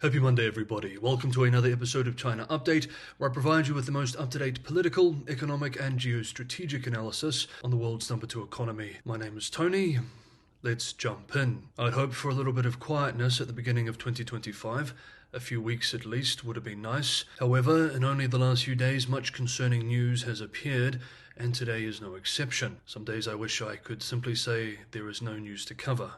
Happy Monday, everybody. Welcome to another episode of China Update, where I provide you with the most up-to-date political, economic, and geostrategic analysis on the world's #2 economy. My name is Tony. Let's jump in. I'd hoped for a little bit of quietness at the beginning of 2025. A few weeks at least would have been nice. However, in only the last few days, much concerning news has appeared, and today is no exception. Some days I wish I could simply say there is no news to cover.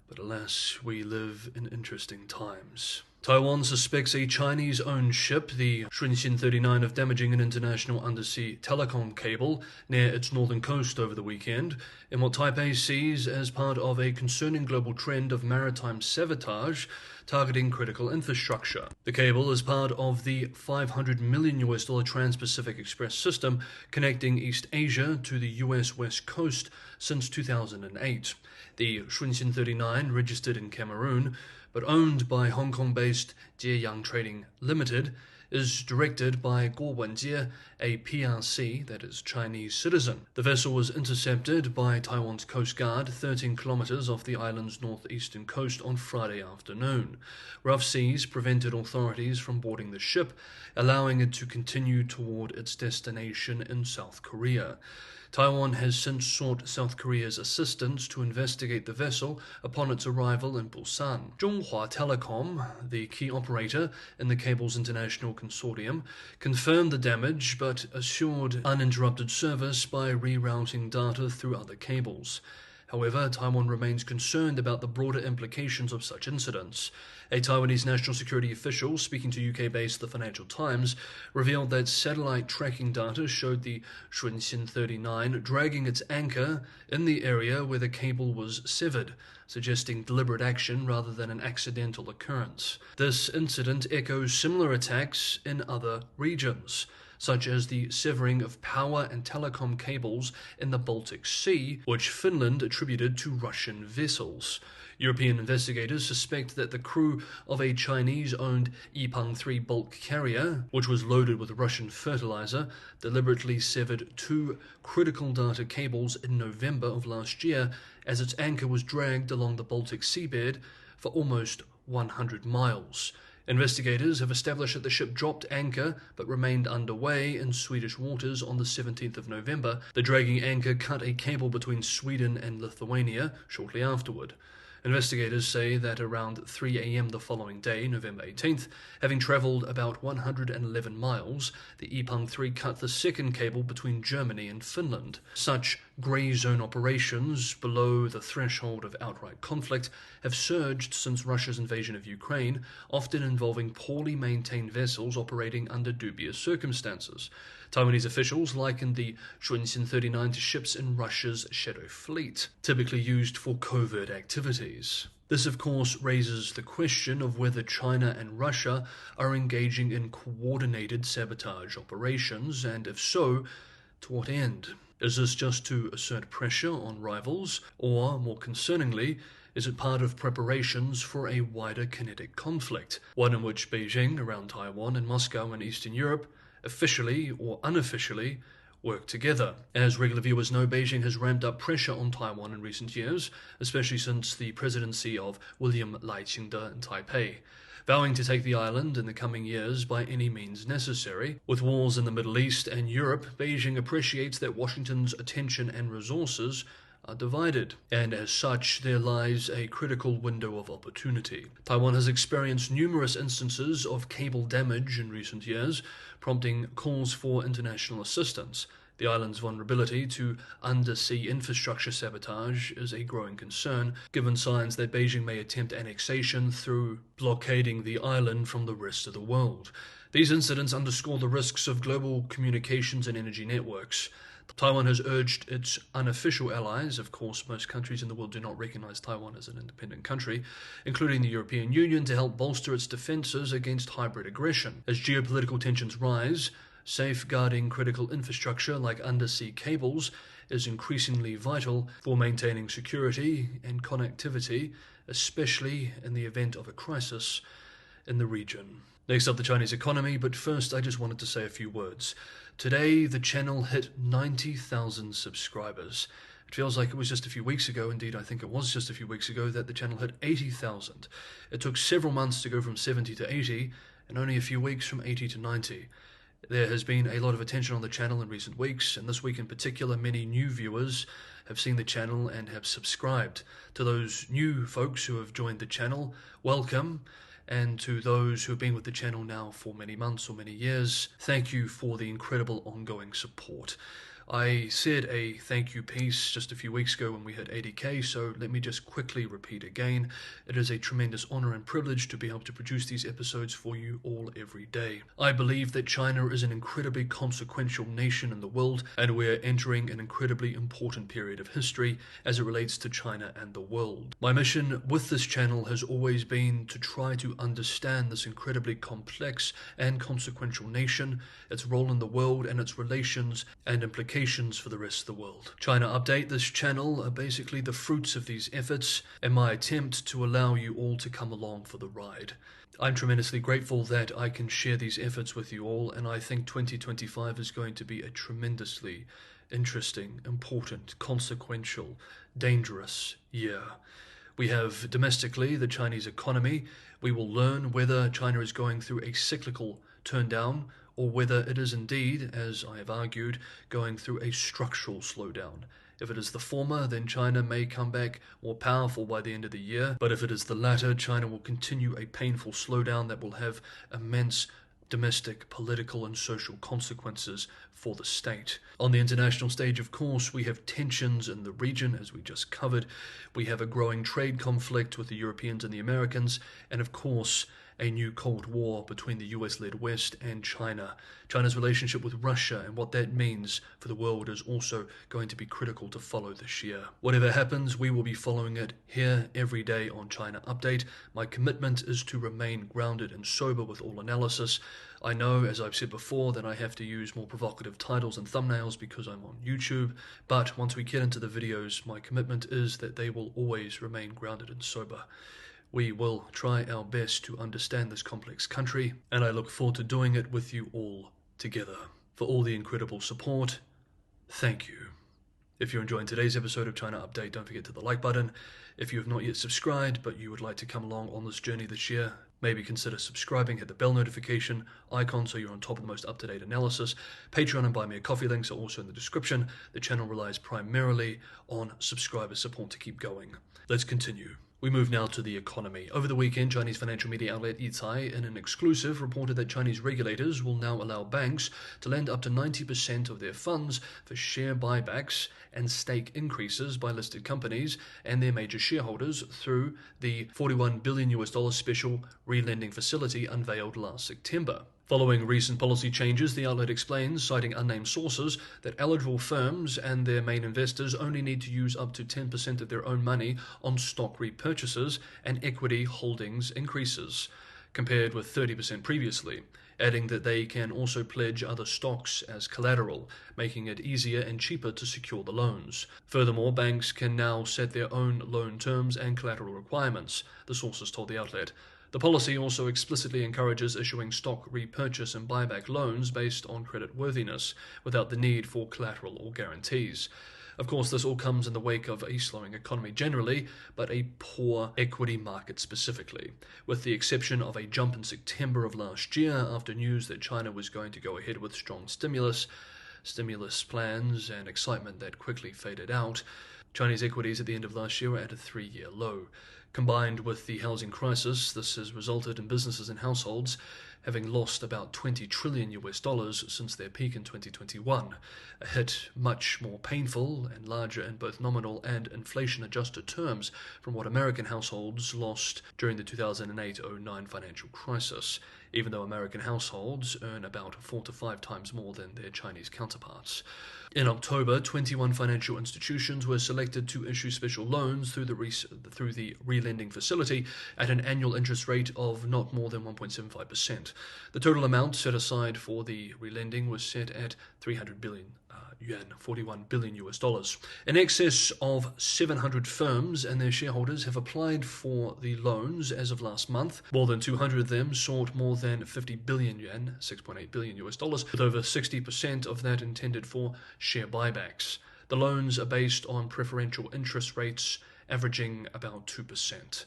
But alas, we live in interesting times. Taiwan suspects a Chinese-owned ship, the Shunxin 39, of damaging an international undersea telecom cable near its northern coast over the weekend, in what Taipei sees as part of a concerning global trend of maritime sabotage targeting critical infrastructure. The cable is part of the $500 million Trans-Pacific Express system connecting East Asia to the US West Coast since 2008. The Shunxin 39, registered in Cameroon, but owned by Hong Kong-based Jieyang Trading Limited, is directed by Guo Wenjie, a PRC, that is Chinese citizen. The vessel was intercepted by Taiwan's Coast Guard 13 kilometers off the island's northeastern coast on Friday afternoon. Rough seas prevented authorities from boarding the ship, allowing it to continue toward its destination in South Korea. Taiwan has since sought South Korea's assistance to investigate the vessel upon its arrival in Busan. Zhonghua Telecom, the key operator in the cable's international consortium, confirmed the damage but assured uninterrupted service by rerouting data through other cables. However, Taiwan remains concerned about the broader implications of such incidents. A Taiwanese national security official, speaking to UK-based The Financial Times, revealed that satellite tracking data showed the Shunxin 39 dragging its anchor in the area where the cable was severed, suggesting deliberate action rather than an accidental occurrence. This incident echoes similar attacks in other regions, such as the severing of power and telecom cables in the Baltic Sea, which Finland attributed to Russian vessels. European investigators suspect that the crew of a Chinese-owned Yipeng 3 bulk carrier, which was loaded with Russian fertilizer, deliberately severed two critical data cables in November of last year as its anchor was dragged along the Baltic seabed for almost 100 miles. Investigators have established that the ship dropped anchor but remained underway in Swedish waters on the 17th of November. The dragging anchor cut a cable between Sweden and Lithuania shortly afterward. Investigators say that around 3 a.m. the following day, November 18th, having travelled about 111 miles, the Yipeng 3 cut the second cable between Germany and Finland. Such grey zone operations below the threshold of outright conflict have surged since Russia's invasion of Ukraine, often involving poorly maintained vessels operating under dubious circumstances. Taiwanese officials likened the Shunxin 39 to ships in Russia's shadow fleet, typically used for covert activities. This, of course, raises the question of whether China and Russia are engaging in coordinated sabotage operations, and if so, to what end? Is this just to assert pressure on rivals, or, more concerningly, is it part of preparations for a wider kinetic conflict, one in which Beijing around Taiwan and Moscow in Eastern Europe officially or unofficially work together? As regular viewers know, Beijing has ramped up pressure on Taiwan in recent years, especially since the presidency of William Lai Ching-te in Taipei, vowing to take the island in the coming years by any means necessary. With wars in the Middle East and Europe, Beijing appreciates that Washington's attention and resources are divided, and as such there lies a critical window of opportunity. Taiwan has experienced numerous instances of cable damage in recent years, prompting calls for international assistance. The island's vulnerability to undersea infrastructure sabotage is a growing concern, given signs that Beijing may attempt annexation through blockading the island from the rest of the world. These incidents underscore the risks of global communications and energy networks. Taiwan has urged its unofficial allies, of course most countries in the world do not recognize Taiwan as an independent country, including the European Union, to help bolster its defenses against hybrid aggression. As geopolitical tensions rise, safeguarding critical infrastructure like undersea cables is increasingly vital for maintaining security and connectivity, especially in the event of a crisis in the region. Next up, the Chinese economy, but first I just wanted to say a few words. Today, the channel hit 90,000 subscribers. It feels like it was just a few weeks ago, indeed I think it was just a few weeks ago, that the channel hit 80,000. It took several months to go from 70 to 80, and only a few weeks from 80 to 90. There has been a lot of attention on the channel in recent weeks, and this week in particular, many new viewers have seen the channel and have subscribed. To those new folks who have joined the channel, welcome. And to those who have been with the channel now for many months or many years, thank you for the incredible ongoing support. I said a thank you piece just a few weeks ago when we hit 80k, so let me just quickly repeat again. It is a tremendous honor and privilege to be able to produce these episodes for you all every day. I believe that China is an incredibly consequential nation in the world, and we're entering an incredibly important period of history as it relates to China and the world. My mission with this channel has always been to try to understand this incredibly complex and consequential nation, its role in the world, and its relations and implications for the rest of the world. China Update, this channel, are basically the fruits of these efforts and my attempt to allow you all to come along for the ride. I'm tremendously grateful that I can share these efforts with you all, and I think 2025 is going to be a tremendously interesting, important, consequential, dangerous year. We have domestically the Chinese economy. We will learn whether China is going through a cyclical turndown or whether it is indeed, as I have argued, going through a structural slowdown. If it is the former, then China may come back more powerful by the end of the year, but if it is the latter, China will continue a painful slowdown that will have immense domestic, political and social consequences for the state. On the international stage, of course, we have tensions in the region, as we just covered. We have a growing trade conflict with the Europeans and the Americans, and of course, a new Cold War between the US-led West and China. China's relationship with Russia and what that means for the world is also going to be critical to follow this year. Whatever happens, we will be following it here every day on China Update. My commitment is to remain grounded and sober with all analysis. I know, as I've said before, that I have to use more provocative titles and thumbnails because I'm on YouTube, but once we get into the videos, my commitment is that they will always remain grounded and sober. We will try our best to understand this complex country, and I look forward to doing it with you all together. For all the incredible support, thank you. If you're enjoying today's episode of China Update, don't forget to hit the like button. If you have not yet subscribed, but you would like to come along on this journey this year, maybe consider subscribing, hit the bell notification icon so you're on top of the most up-to-date analysis. Patreon and Buy Me a Coffee links are also in the description. The channel relies primarily on subscriber support to keep going. Let's continue. We move now to the economy. Over the weekend, Chinese financial media outlet Yicai, in an exclusive, reported that Chinese regulators will now allow banks to lend up to 90% of their funds for share buybacks and stake increases by listed companies and their major shareholders through the $41 billion special re-lending facility unveiled last September. Following recent policy changes, the outlet explains, citing unnamed sources, that eligible firms and their main investors only need to use up to 10% of their own money on stock repurchases and equity holdings increases, compared with 30% previously, adding that they can also pledge other stocks as collateral, making it easier and cheaper to secure the loans. Furthermore, banks can now set their own loan terms and collateral requirements, the sources told the outlet. The policy also explicitly encourages issuing stock repurchase and buyback loans based on creditworthiness, without the need for collateral or guarantees. Of course, this all comes in the wake of a slowing economy generally, but a poor equity market specifically, with the exception of a jump in September of last year after news that China was going to go ahead with strong stimulus plans and excitement that quickly faded out. Chinese equities at the end of last year were at a 3-year low. Combined with the housing crisis, this has resulted in businesses and households having lost about $20 trillion since their peak in 2021, a hit much more painful and larger in both nominal and inflation-adjusted terms from what American households lost during the 2008-09 financial crisis, even though American households earn about 4 to 5 times more than their Chinese counterparts. In October, 21 financial institutions were selected to issue special loans through the re-lending facility at an annual interest rate of not more than 1.75%. The total amount set aside for the re-lending was set at 300 billion yuan, $41 billion. In excess of 700 firms and their shareholders have applied for the loans as of last month. More than 200 of them sought more than 50 billion yuan, $6.8 billion, with over 60% of that intended for share buybacks. The loans are based on preferential interest rates averaging about 2%.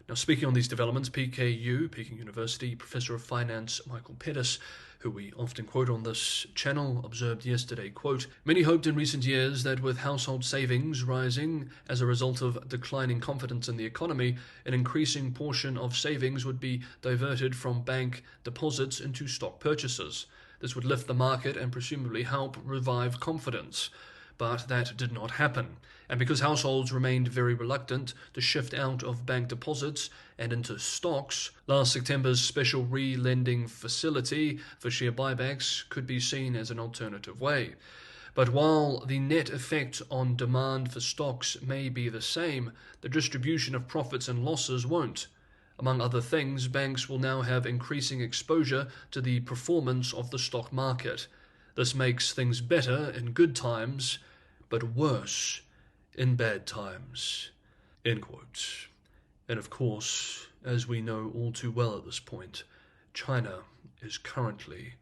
Now, speaking on these developments, PKU, Peking University, Professor of Finance Michael Pettis, who we often quote on this channel, observed yesterday, quote, "Many hoped in recent years that with household savings rising as a result of declining confidence in the economy, an increasing portion of savings would be diverted from bank deposits into stock purchases. This would lift the market and presumably help revive confidence. But that did not happen, and because households remained very reluctant to shift out of bank deposits and into stocks, last September's special re-lending facility for share buybacks could be seen as an alternative way. But while the net effect on demand for stocks may be the same, the distribution of profits and losses won't. Among other things, banks will now have increasing exposure to the performance of the stock market. This makes things better in good times, but worse in bad times." End quote. And of course, as we know all too well at this point, China is currently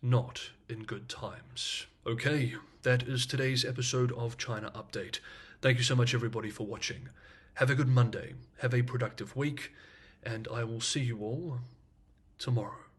not in good times. Okay, that is today's episode of China Update. Thank you so much, everybody, for watching. Have a good Monday, have a productive week, and I will see you all tomorrow.